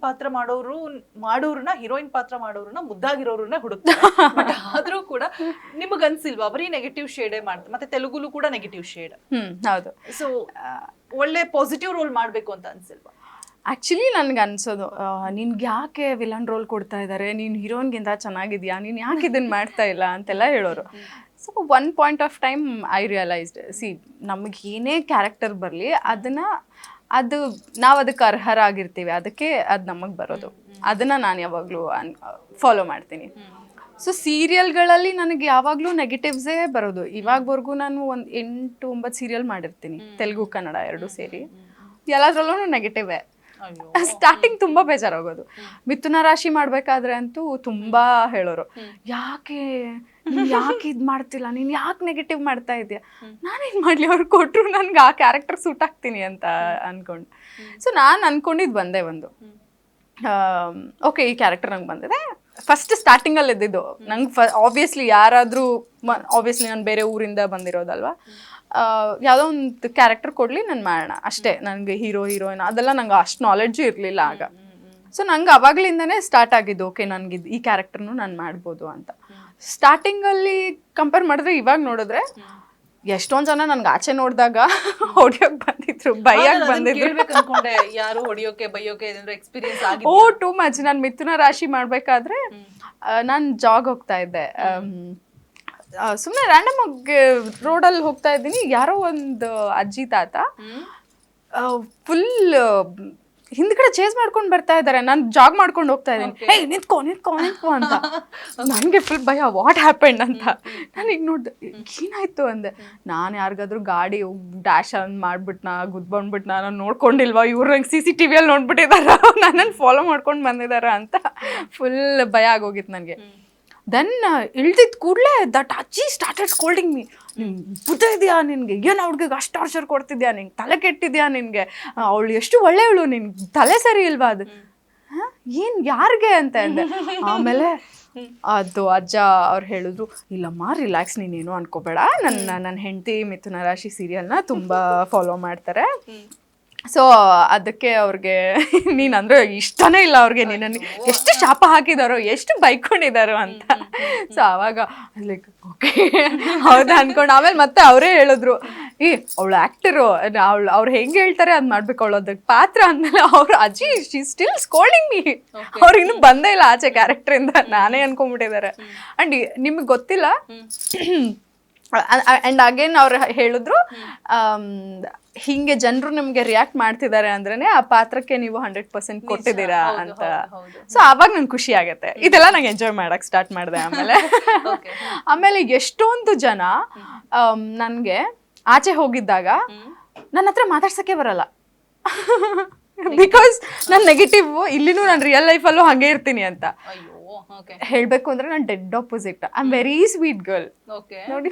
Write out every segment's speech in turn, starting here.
ಪಾತ್ರ ಮಾಡೋರ್ನ ಹೀರೋಯಿನ್ ಪಾತ್ರ ಮಾಡೋರ್ನ ಮುದ್ದಾಗಿರೋರ್ನ ಹುಡುಕ್ತಾರೆ. ಬಟ್ ಆದ್ರೂ ಕೂಡ ನಿಮಗ್ ಅನ್ಸಿಲ್ವಾ ಬರೀ ನೆಗೆಟಿವ್ ಶೇಡೇ ಮಾಡ್ತಾರೆ? ಮತ್ತೆ ತೆಲುಗುಲು ಕೂಡ ನೆಗೆಟಿವ್ ಶೇಡ್. ಹೌದು. ಸೊ ಒಳ್ಳೆ ಪಾಸಿಟಿವ್ ರೋಲ್ ಮಾಡ್ಬೇಕು ಅಂತ ಅನ್ಸಿಲ್ವಾ? ಆ್ಯಕ್ಚುಲಿ ನನ್ಗೆ ಅನ್ಸೋದು ನಿನ್ಗೆ ಯಾಕೆ ವಿಲನ್ ರೋಲ್ ಕೊಡ್ತಾ ಇದ್ದಾರೆ, ನೀನು ಹೀರೋಯಿನ್ಗಿಂತ ಚೆನ್ನಾಗಿದ್ಯಾ, ನೀನು ಯಾಕೆ ಇದನ್ನು ಮಾಡ್ತಾ ಇಲ್ಲ ಅಂತೆಲ್ಲ ಹೇಳೋರು. So one point of time I realised, ನಮಗೆ ಏನೇ ಕ್ಯಾರೆಕ್ಟರ್ ಬರಲಿ ಅದು ನಾವು ಅದಕ್ಕೆ ಅರ್ಹರಾಗಿರ್ತೀವಿ, ಅದಕ್ಕೆ ಅದು ನಮಗೆ ಬರೋದು. ಅದನ್ನು ನಾನು ಯಾವಾಗಲೂ ಫಾಲೋ ಮಾಡ್ತೀನಿ. ಸೊ ಸೀರಿಯಲ್ಗಳಲ್ಲಿ ನನಗೆ ಯಾವಾಗಲೂ ನೆಗೆಟಿವ್ಸೇ ಬರೋದು. ಇವಾಗವರೆಗೂ ನಾನು ಒಂದು 8-9 ಸೀರಿಯಲ್ ಮಾಡಿರ್ತೀನಿ, ತೆಲುಗು ಕನ್ನಡ 2 ಸೇರಿ. ಎಲ್ಲದ್ರಲ್ಲೂ ನೆಗೆಟಿವೇ. ಸ್ಟಾರ್ಟಿಂಗ್ ತುಂಬ ಬೇಜಾರಾಗೋದು. ಮಿಥುನ ರಾಶಿ ಮಾಡಬೇಕಾದ್ರೆ ಅಂತೂ ತುಂಬ ಹೇಳೋರು, ಯಾಕೆ ಇದು ಮಾಡ್ತಿಲ್ಲ, ನೀನು ಯಾಕೆ ನೆಗೆಟಿವ್ ಮಾಡ್ತಾ ಇದೆಯಾ. ನಾನೇನು ಮಾಡಲಿ, ಅವ್ರು ಕೊಟ್ಟರು ನನಗೆ ಆ ಕ್ಯಾರೆಕ್ಟರ್ ಸೂಟ್ ಆಗ್ತೀನಿ ಅಂತ ಅಂದ್ಕೊಂಡು. ಸೊ ನಾನು ಅಂದ್ಕೊಂಡಿದ್ದು ಬಂದೆ ಒಂದು, ಓಕೆ ಈ ಕ್ಯಾರೆಕ್ಟರ್ ನಂಗೆ ಬಂದಿದೆ. ಫಸ್ಟ್ ಸ್ಟಾರ್ಟಿಂಗಲ್ಲಿ ಇದ್ದಿದ್ದು ನಂಗೆ ಆಬ್ವಿಯಸ್ಲಿ ಯಾರಾದರೂ ಆಬ್ವಿಯಸ್ಲಿ ನಾನು ಬೇರೆ ಊರಿಂದ ಬಂದಿರೋದಲ್ವ, ಯಾವುದೋ ಒಂದು ಕ್ಯಾರೆಕ್ಟರ್ ಕೊಡಲಿ ನಾನು ಮಾಡೋಣ ಅಷ್ಟೇ. ನನಗೆ ಹೀರೋಯಿನ್ ಅದೆಲ್ಲ ನಂಗೆ ಅಷ್ಟು ನಾಲೆಡ್ಜು ಇರಲಿಲ್ಲ ಆಗ. ಸೊ ನಂಗೆ ಅವಾಗಲಿಂದನೇ ಸ್ಟಾರ್ಟ್ ಆಗಿದ್ದು, ಓಕೆ ನನಗೆ ಈ ಕ್ಯಾರೆಕ್ಟರ್ನು ನಾನು ಮಾಡ್ಬೋದು ಅಂತ. ಸ್ಟಾರ್ಟಿಂಗಲ್ಲಿ ಕಂಪೇರ್ ಮಾಡಿದ್ರೆ ಇವಾಗ ನೋಡಿದ್ರೆ ಎಷ್ಟೊಂದು ಜನ ನನ್ಗೆ ಆಚೆ ನೋಡಿದಾಗ ಹೊಡಿಯೋಕೆ ಬಂದಿದ್ರು, ಬೈಯಕ್ಕೆ ಬಂದಿದ್ರು. ಯಾರು ಹೊಡಿಯೋಕೆ ಬೈಯೋಕೆ ಎಕ್ಸ್ಪೀರಿಯನ್ಸ್ ಆಗಿ? ಓ ಟೂ ಮಚ್. ನಾನು ಮಿಥುನ ರಾಶಿ ಮಾಡಬೇಕಾದ್ರೆ ನಾನು ಜಾಗ್ ಹೋಗ್ತಾ ಇದ್ದೆ, ಸುಮ್ಮನೆ ರ್ಯಾಂಡಮ್ ಆಗಿ ರೋಡಲ್ಲಿ ಹೋಗ್ತಾ ಇದ್ದೀನಿ. ಯಾರೋ ಒಂದು ಅಜ್ಜಿ ತಾತ ಫುಲ್ ಹಿಂದ್ಗಡೆ ಚೇಸ್ ಮಾಡ್ಕೊಂಡು ಬರ್ತಾ ಇದ್ದಾರೆ, ನಾನು ಜಾಗ್ ಮಾಡ್ಕೊಂಡು ಹೋಗ್ತಾ ಇದ್ದೀನಿ. ಹೇ ನಿಂತ್ಕೋ ಅಂತ. ನನಗೆ ಫುಲ್ ಭಯ, ವಾಟ್ ಹ್ಯಾಪೆಂಡ್ ಅಂತ. ನಾನು ಈಗ ನೋಡ್ದೆ ಏನಾಯ್ತು ಅಂದೆ. ನಾನು ಯಾರಿಗಾದ್ರೂ ಗಾಡಿ ಡ್ಯಾಶ್ ಮಾಡ್ಬಿಟ್ನಾ, ಗುದ್ಬಂದ್ಬಿಟ್ನಾ, ನಾನು ನೋಡ್ಕೊಂಡಿಲ್ವಾ, ಇವ್ರು ನಂಗೆ CCTV ನೋಡ್ಬಿಟ್ಟಿದಾರ, ನನ್ನನ್ನು ಫಾಲೋ ಮಾಡ್ಕೊಂಡು ಬಂದಿದಾರ ಅಂತ ಫುಲ್ ಭಯ ಆಗೋಗಿತ್ತು ನನಗೆ. ದೆನ್ ಇಳ್ದಿದ್ದ ಕೂಡಲೇ ದಟ್ ಅಜ್ಜಿ ಸ್ಟಾರ್ಟೆಡ್ ಸ್ಕೋಲ್ಡಿಂಗ್ ಮೀ. ನಿಂಗೆ ಬುದ್ಧ ಇದೆಯಾ ನಿನಗೆ, ಏನು ಹುಡುಗಿಗೆ ಅಷ್ಟು ಟಾರ್ಚರ್ ಕೊಡ್ತಿದ್ಯಾ, ನಿಂಗೆ ತಲೆ ಕೆಟ್ಟಿದ್ಯಾ, ನಿನಗೆ ಅವಳು ಎಷ್ಟು ಒಳ್ಳೆಯವಳು, ನಿನ್ಗೆ ತಲೆ ಸರಿ ಇಲ್ವಾ, ಅದು ಏನು ಯಾರಿಗೆ ಅಂತ ಅಂದೆ. ಆಮೇಲೆ ಅದು ಅಜ್ಜ ಅವ್ರು ಹೇಳಿದ್ರು, ಇಲ್ಲಮ್ಮ ರಿಲ್ಯಾಕ್ಸ್, ನೀನೇನು ಅನ್ಕೋಬೇಡ, ನನ್ನ ಹೆಂಡತಿ ಮಿಥುನ ರಾಶಿ ಸೀರಿಯಲ್ನ ತುಂಬ ಫಾಲೋ ಮಾಡ್ತಾರೆ. ಸೊ ಅದಕ್ಕೆ ಅವ್ರಿಗೆ ನೀನಂದ್ರೆ ಇಷ್ಟನೇ ಇಲ್ಲ ಅವ್ರಿಗೆ, ನೀನನ್ನು ಎಷ್ಟು ಶಾಪ ಹಾಕಿದಾರೋ, ಎಷ್ಟು ಬೈಕೊಂಡಿದ್ದಾರೋ ಅಂತ. ಸೊ ಆವಾಗ ಲೈಕ್ ಓಕೆ ಹೌದಾ ಅನ್ಕೊಂಡು ಆಮೇಲೆ ಮತ್ತೆ ಅವರೇ ಹೇಳಿದ್ರು, ಅವಳು ಆ್ಯಕ್ಟರು, ಅವ್ರು ಹೆಂಗೆ ಹೇಳ್ತಾರೆ ಅದು ಮಾಡ್ಬೇಕು, ಅವಳು ಅದಕ್ಕೆ ಪಾತ್ರ ಅಂದಮೇಲೆ ಅವರು ಅಜ್ಜಿ ಶಿ ಸ್ಟಿಲ್ ಸ್ಕೋಲ್ಡಿಂಗ್ ಮೀ. ಅವ್ರು ಇನ್ನೂ ಬಂದೇ ಇಲ್ಲ ಆಚೆ ಕ್ಯಾರೆಕ್ಟ್ರಿಂದ, ನಾನೇ ಅನ್ಕೊಂಡ್ಬಿಟ್ಟಿದ್ದಾರೆ. ಆ್ಯಂಡ್ ನಿಮಗೆ ಗೊತ್ತಿಲ್ಲ, ಆ್ಯಂಡ್ ಅಗೇನ್ ಅವ್ರು ಹೇಳಿದ್ರು, ಹಿಂಗೆ ಜನರು ನಿಮ್ಗೆ ರಿಯಾಕ್ಟ್ ಮಾಡ್ತಿದ್ದಾರೆ ಅಂದ್ರೇನೆ ಆ ಪಾತ್ರಕ್ಕೆ ನೀವು 100% ಕೊಟ್ಟಿದ್ದೀರಾ ಅಂತ. ಸೊ ಆವಾಗ ನಂಗೆ ಖುಷಿ ಆಗತ್ತೆ. ಇದೆಲ್ಲ ನಂಗೆ ಎಂಜಾಯ್ ಮಾಡಕ್ ಸ್ಟಾರ್ಟ್ ಮಾಡಿದೆ. ಆಮೇಲೆ ಎಷ್ಟೊಂದು ಜನ ನನಗೆ ಆಚೆ ಹೋಗಿದ್ದಾಗ ನನ್ನ ಹತ್ರ ಮಾತಾಡ್ಸಕ್ಕೆ ಬರಲ್ಲ. ಬಿಕಾಸ್ ನಾನು ನೆಗೆಟಿವ್, ಇಲ್ಲಿನೂ ನಾನು ರಿಯಲ್ ಲೈಫಲ್ಲೂ ಹಾಗೆ ಇರ್ತೀನಿ ಅಂತ. ಹೇಳ್ಬೇಕು ಅಂದ್ರೆ ನಾನು dead opposite. I am very sweet girl. ನೋಡಿ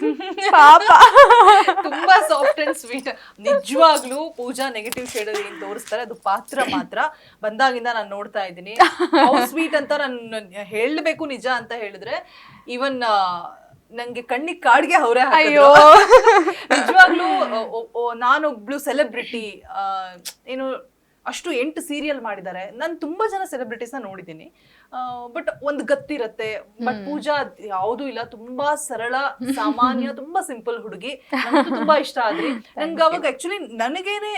ಪಾಪ, ತುಂಬಾ ಸಾಫ್ಟ್ ಅಂಡ್ ಸ್ವೀಟ್. ನಿಜವಾಗ್ಲೂ ಪೂಜಾ ನೆಗೆಟಿವ್ ಶೇಡ್ ಏನ್ ತೋರಿಸ್ತಾರೆ ಅದು ಪಾತ್ರ ಮಾತ್ರ ಬಂದಾಗಿಂದ ನಾನು ನೋಡ್ತಾ ಇದ್ದೀನಿ. ಸ್ವೀಟ್ ಅಂತ ನಾನು ಹೇಳಬೇಕು ನಿಜ ಅಂತ ಹೇಳಿದ್ರೆ ಈವನ್ ನಂಗೆ ಕಣ್ಣಿಗೆ ಕಾಡ್ಗೆ ಅವರೇ. ಅಯ್ಯೋ ನಿಜವಾಗ್ಲೂ ನಾನೊಬ್ಳು ಸೆಲೆಬ್ರಿಟಿ, ಏನು ಅಷ್ಟು 8 ಸೀರಿಯಲ್ ಮಾಡಿದ್ದಾರೆ. ನಾನು ತುಂಬಾ ಜನ ಸೆಲೆಬ್ರಿಟೀಸ್ನ ನೋಡಿದ್ದೀನಿ, ಬಟ್ ಒಂದು ಗತ್ತಿರತ್ತೆ. ಬಟ್ ಪೂಜಾ ಯಾವುದೂ ಇಲ್ಲ, ತುಂಬಾ ಸರಳ ಸಾಮಾನ್ಯ, ತುಂಬಾ ಸಿಂಪಲ್ ಹುಡುಗಿ. ನಂಗೆ ತುಂಬಾ ಇಷ್ಟ ಆದ್ರಿ. ನಂಗೆ ಅವಾಗ ಆಕ್ಚುಲಿ ನನಗೇನೆ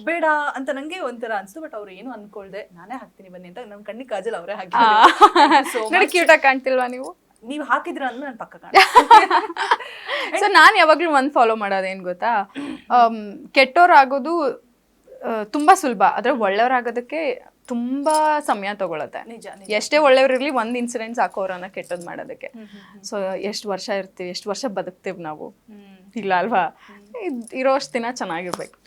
ಬೇಡ ಅಂತ ನಂಗೆ ಒಂಥರ ಅನ್ಸ್ತು. ಬಟ್ ಅವ್ರು ಏನು ಅನ್ಕೊಳ್ದೆ, ನಾನೇ ಹಾಕ್ತೀನಿ ಬನ್ನಿ ಅಂತ ನನ್ ಕಣ್ಣಿಗೆ ಕಾಜಲ್ ಅವರೇ ಹಾಕಿ. ಕ್ಯೂಟಾಗಿ ಕಾಣ್ತಿಲ್ವಾ ನೀವು? ನೀವು ಹಾಕಿದ್ರ ಅಂದ್ರೆ ನಾನು ಪಕ್ಕ ಕಾಣ. ಸೊ ನಾನು ಯಾವಾಗ್ಲೂ ಒಂದು ಫಾಲೋ ಮಾಡೋದೇನ್ ಗೊತ್ತಾ, ಕೆಟ್ಟೋರಾಗೋದು ತುಂಬಾ ಸುಲಭ, ಆದ್ರೆ ಒಳ್ಳೆಯವ್ರಾಗೋದಕ್ಕೆ ತುಂಬಾ ಸಮಯ ತಗೊಳತ್ತೆ. ಎಷ್ಟೇ ಒಳ್ಳೆಯವ್ರಿರ್ಲಿ, ಒಂದು ಇನ್ಸಿಡೆಂಟ್ಸ್ ಹಾಕೋರನ್ನ ಕೆಟ್ಟದ್ ಮಾಡೋದಕ್ಕೆ. ಸೊ ಎಷ್ಟು ವರ್ಷ ಇರ್ತೀವಿ, ಎಷ್ಟು ವರ್ಷ ಬದುಕ್ತೀವಿ ನಾವು, ಇಲ್ಲ ಅಲ್ವಾ? ಇರೋಷ್ಟು ದಿನ ಚೆನ್ನಾಗಿರ್ಬೇಕು.